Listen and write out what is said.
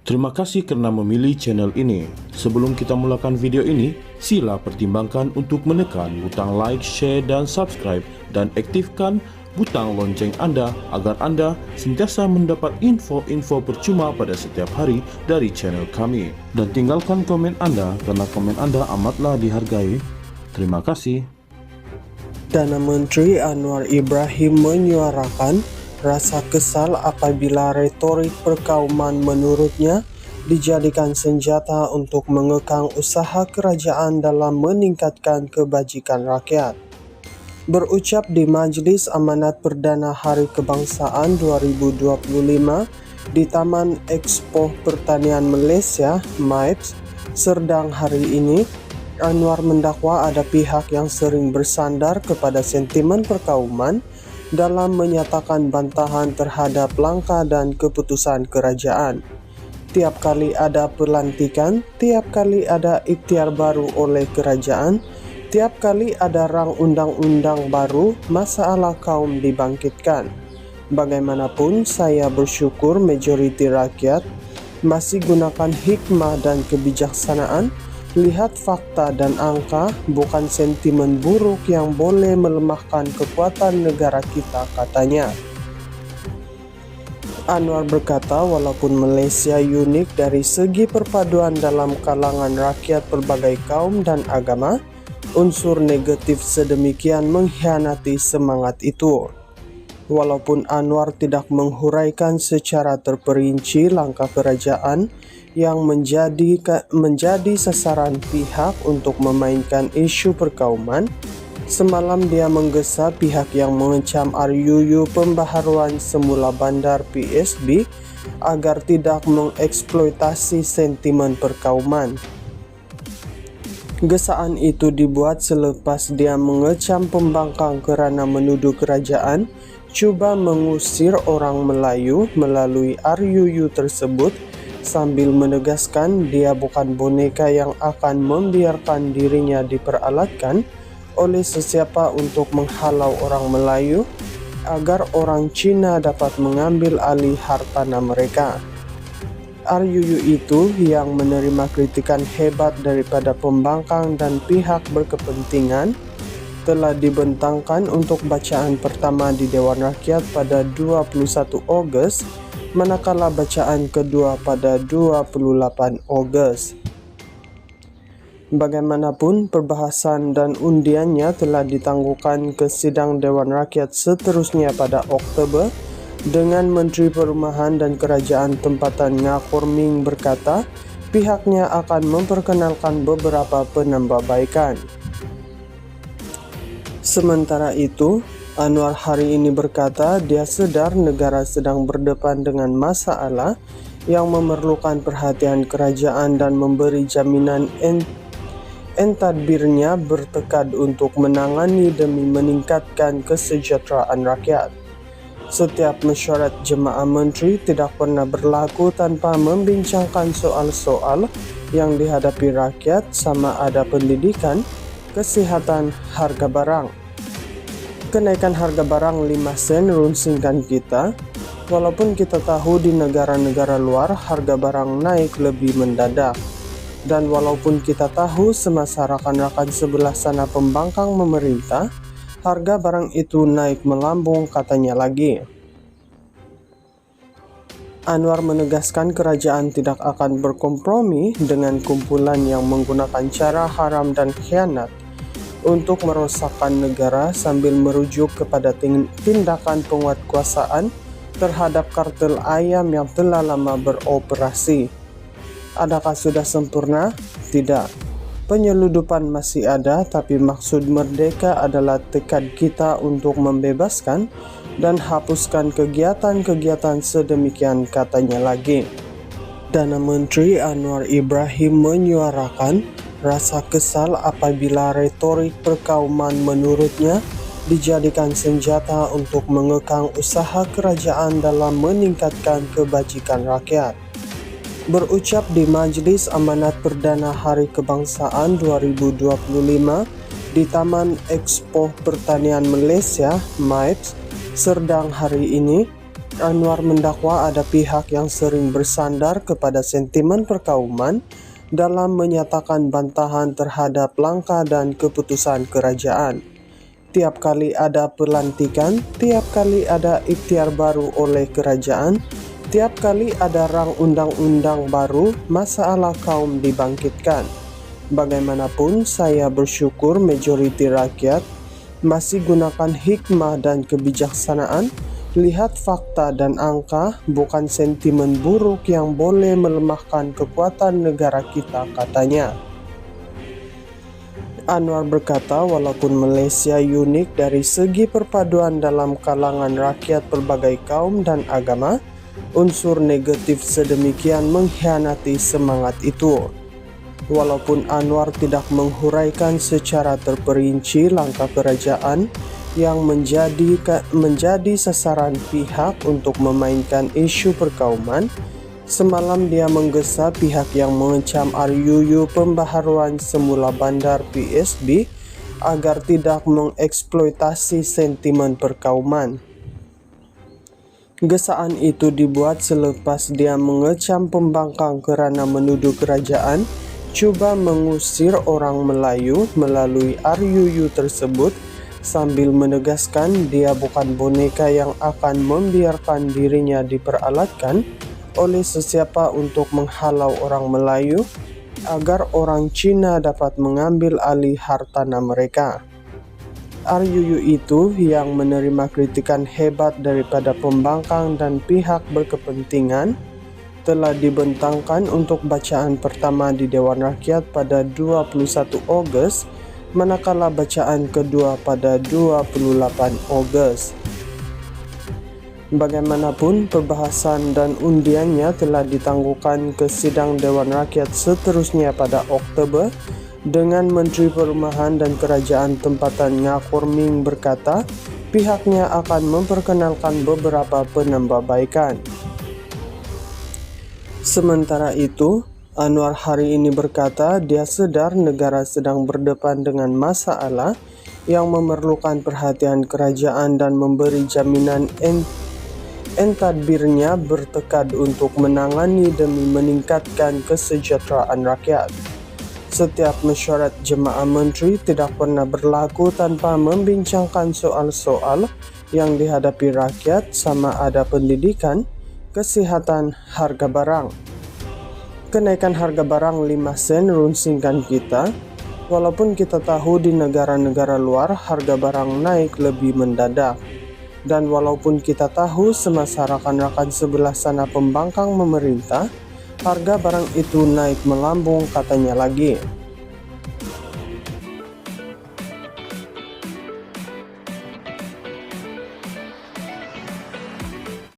Terima kasih kerana memilih channel ini. Sebelum kita mulakan video ini, sila pertimbangkan untuk menekan butang like, share dan subscribe dan aktifkan butang lonceng anda agar anda sentiasa mendapat info-info percuma pada setiap hari dari channel kami. Dan tinggalkan komen anda kerana komen anda amatlah dihargai. Terima kasih. Perdana Menteri Anwar Ibrahim menyuarakan rasa kesal apabila retorik perkauman menurutnya dijadikan senjata untuk mengekang usaha kerajaan dalam meningkatkan kebajikan rakyat. Berucap di Majlis Amanat Perdana Hari Kebangsaan 2025 di Taman Expo Pertanian Malaysia (MIPS) Serdang hari ini, Anwar mendakwa ada pihak yang sering bersandar kepada sentimen perkauman dalam menyatakan bantahan terhadap langkah dan keputusan kerajaan. Tiap kali ada pelantikan, tiap kali ada ikhtiar baru oleh kerajaan, tiap kali ada rang undang-undang baru, masalah kaum dibangkitkan. Bagaimanapun, saya bersyukur majoriti rakyat masih gunakan hikmah dan kebijaksanaan. Lihat fakta dan angka, bukan sentimen buruk yang boleh melemahkan kekuatan negara kita, katanya. Anwar berkata walaupun Malaysia unik dari segi perpaduan dalam kalangan rakyat berbagai kaum dan agama, unsur negatif sedemikian mengkhianati semangat itu. Walaupun Anwar tidak menghuraikan secara terperinci langkah kerajaan yang menjadi sasaran pihak untuk memainkan isu perkauman, semalam dia menggesa pihak yang mengecam RUU pembaharuan semula bandar PSB agar tidak mengeksploitasi sentimen perkauman. Gesaan itu dibuat selepas dia mengecam pembangkang kerana menuduh kerajaan cuba mengusir orang Melayu melalui RUU tersebut, sambil menegaskan dia bukan boneka yang akan membiarkan dirinya diperalatkan oleh sesiapa untuk menghalau orang Melayu agar orang Cina dapat mengambil alih hartanah mereka. RUU itu yang menerima kritikan hebat daripada pembangkang dan pihak berkepentingan telah dibentangkan untuk bacaan pertama di Dewan Rakyat pada 21 Ogos, manakala bacaan kedua pada 28 Ogos. Bagaimanapun, perbahasan dan undiannya telah ditangguhkan ke sidang Dewan Rakyat seterusnya pada Oktober, dengan Menteri Perumahan dan Kerajaan Tempatan Ngakor Ming berkata pihaknya akan memperkenalkan beberapa penambahbaikan. Sementara itu, Anwar hari ini berkata dia sedar negara sedang berdepan dengan masalah yang memerlukan perhatian kerajaan dan memberi jaminan entadbirnya bertekad untuk menangani demi meningkatkan kesejahteraan rakyat. Setiap mesyuarat jemaah menteri tidak pernah berlaku tanpa membincangkan soal-soal yang dihadapi rakyat, sama ada pendidikan, kesihatan, harga barang. Kenaikan harga barang 5 sen runsingkan kita. Walaupun kita tahu di negara-negara luar harga barang naik lebih mendadak. Dan walaupun kita tahu semasa rakan-rakan sebelah sana pembangkang memerintah, harga barang itu naik melambung, katanya lagi. Anwar menegaskan kerajaan tidak akan berkompromi dengan kumpulan yang menggunakan cara haram dan khianat untuk merosakkan negara, sambil merujuk kepada tindakan penguatkuasaan terhadap kartel ayam yang telah lama beroperasi. Adakah sudah sempurna? Tidak. Penyeludupan masih ada, tapi maksud merdeka adalah tekad kita untuk membebaskan dan hapuskan kegiatan-kegiatan sedemikian, katanya lagi. Perdana Menteri Anwar Ibrahim menyuarakan rasa kesal apabila retorik perkauman menurutnya dijadikan senjata untuk mengekang usaha kerajaan dalam meningkatkan kebajikan rakyat. Berucap di Majlis Amanat Perdana Hari Kebangsaan 2025 di Taman Expo Pertanian Malaysia (MIPS) Serdang hari ini, Anwar mendakwa ada pihak yang sering bersandar kepada sentimen perkauman dalam menyatakan bantahan terhadap langkah dan keputusan kerajaan. Tiap kali ada pelantikan, tiap kali ada ikhtiar baru oleh kerajaan, tiap kali ada rang undang-undang baru, masalah kaum dibangkitkan. Bagaimanapun, saya bersyukur majoriti rakyat masih gunakan hikmah dan kebijaksanaan. Lihat fakta dan angka, bukan sentimen buruk yang boleh melemahkan kekuatan negara kita, katanya. Anwar berkata, walaupun Malaysia unik dari segi perpaduan dalam kalangan rakyat berbagai kaum dan agama, unsur negatif sedemikian mengkhianati semangat itu. Walaupun Anwar tidak menghuraikan secara terperinci langkah kerajaan yang menjadi sasaran pihak untuk memainkan isu perkauman, semalam dia menggesa pihak yang mengecam RUU pembaharuan semula bandar PSB agar tidak mengeksploitasi sentimen perkauman. Gesaan itu dibuat selepas dia mengecam pembangkang kerana menuduh kerajaan cuba mengusir orang Melayu melalui RUU tersebut, sambil menegaskan dia bukan boneka yang akan membiarkan dirinya diperalatkan oleh sesiapa untuk menghalau orang Melayu agar orang Cina dapat mengambil alih hartanah mereka. RUU itu yang menerima kritikan hebat daripada pembangkang dan pihak berkepentingan telah dibentangkan untuk bacaan pertama di Dewan Rakyat pada 21 Ogos, manakala bacaan kedua pada 28 Ogos. Bagaimanapun, perbahasan dan undiannya telah ditangguhkan ke sidang Dewan Rakyat seterusnya pada Oktober, dengan Menteri Perumahan dan Kerajaan Tempatan Ngakur Ming berkata pihaknya akan memperkenalkan beberapa penambahbaikan. Sementara itu, Anwar hari ini berkata dia sedar negara sedang berdepan dengan masalah yang memerlukan perhatian kerajaan dan memberi jaminan entadbirnya bertekad untuk menangani demi meningkatkan kesejahteraan rakyat. Setiap mesyuarat jemaah menteri tidak pernah berlaku tanpa membincangkan soal-soal yang dihadapi rakyat, sama ada pendidikan, kesihatan, harga barang. Kenaikan harga barang 5 sen runsingkan kita, walaupun kita tahu di negara-negara luar harga barang naik lebih mendadak. Dan walaupun kita tahu semasa rakan-rakan sebelah sana pembangkang memerintah, harga barang itu naik melambung, katanya lagi.